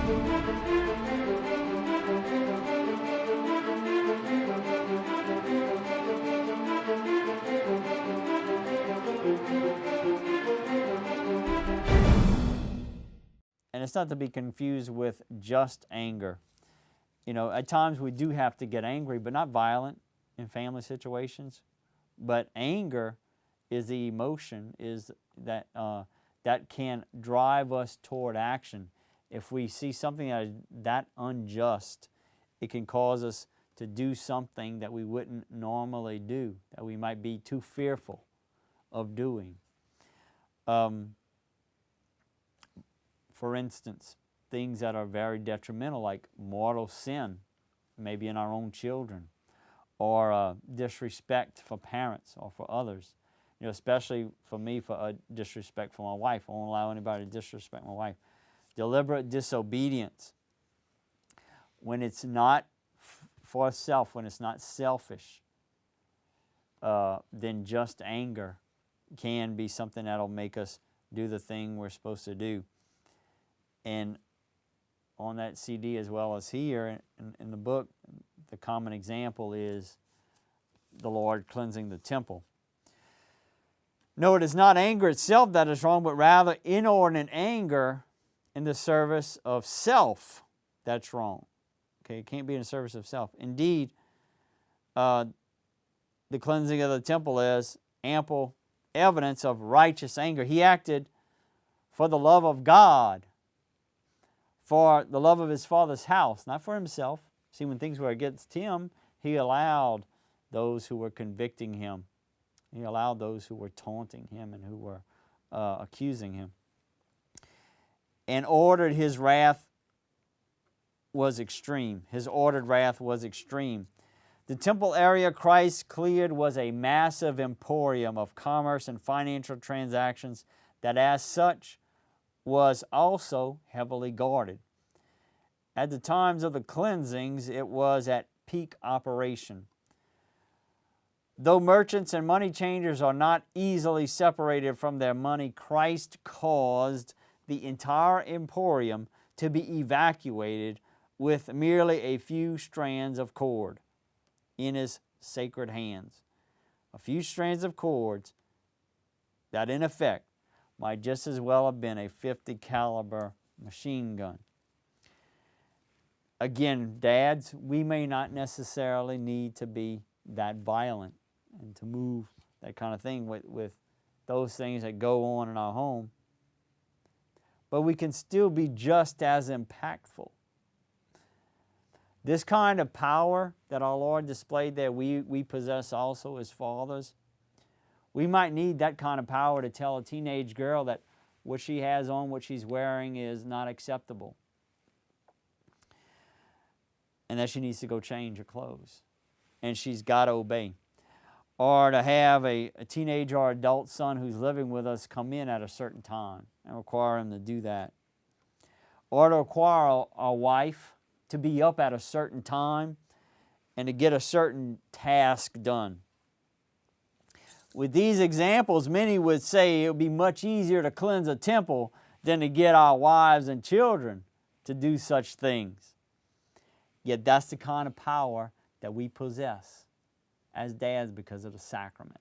And it's not to be confused with just anger. You know, at times we do have to get angry, but not violent in family situations. But anger is the emotion that can drive us toward action. If we see something that unjust, it can cause us to do something that we wouldn't normally do, that we might be too fearful of doing. For instance, things that are very detrimental, like mortal sin, maybe in our own children, or disrespect for parents or for others. You know, especially for me, for disrespect for my wife. I won't allow anybody to disrespect my wife. Deliberate disobedience, when it's not for self, when it's not selfish, then just anger can be something that'll make us do the thing we're supposed to do. And on that CD as well as here in the book, the common example is the Lord cleansing the temple. No, it is not anger itself that is wrong, but rather inordinate anger in the service of self that's wrong. Okay, it can't be in the service of self. Indeed, the cleansing of the temple is ample evidence of righteous anger. He acted for the love of God, for the love of his Father's house, not for himself. See, when things were against him, he allowed those who were convicting him. He allowed those who were taunting him and who were accusing him. And ordered his wrath was extreme. His ordered wrath was extreme. The temple area Christ cleared was a massive emporium of commerce and financial transactions that as such was also heavily guarded. At the times of the cleansings, it was at peak operation. Though merchants and money changers are not easily separated from their money, Christ caused the entire emporium to be evacuated with merely a few strands of cord in his sacred hands. A few strands of cords that in effect might just as well have been a .50 caliber machine gun. Again, dads, we may not necessarily need to be that violent and to move that kind of thing with those things that go on in our home. But we can still be just as impactful. This kind of power that our Lord displayed there, we possess also as fathers. We might need that kind of power to tell a teenage girl that what she has on, what she's wearing is not acceptable, and that she needs to go change her clothes, and she's got to obey. Or to have a teenage or adult son who's living with us come in at a certain time and require him to do that. Or to require a wife to be up at a certain time and to get a certain task done. With these examples, many would say it would be much easier to cleanse a temple than to get our wives and children to do such things. Yet that's the kind of power that we possess as dads because of the sacrament.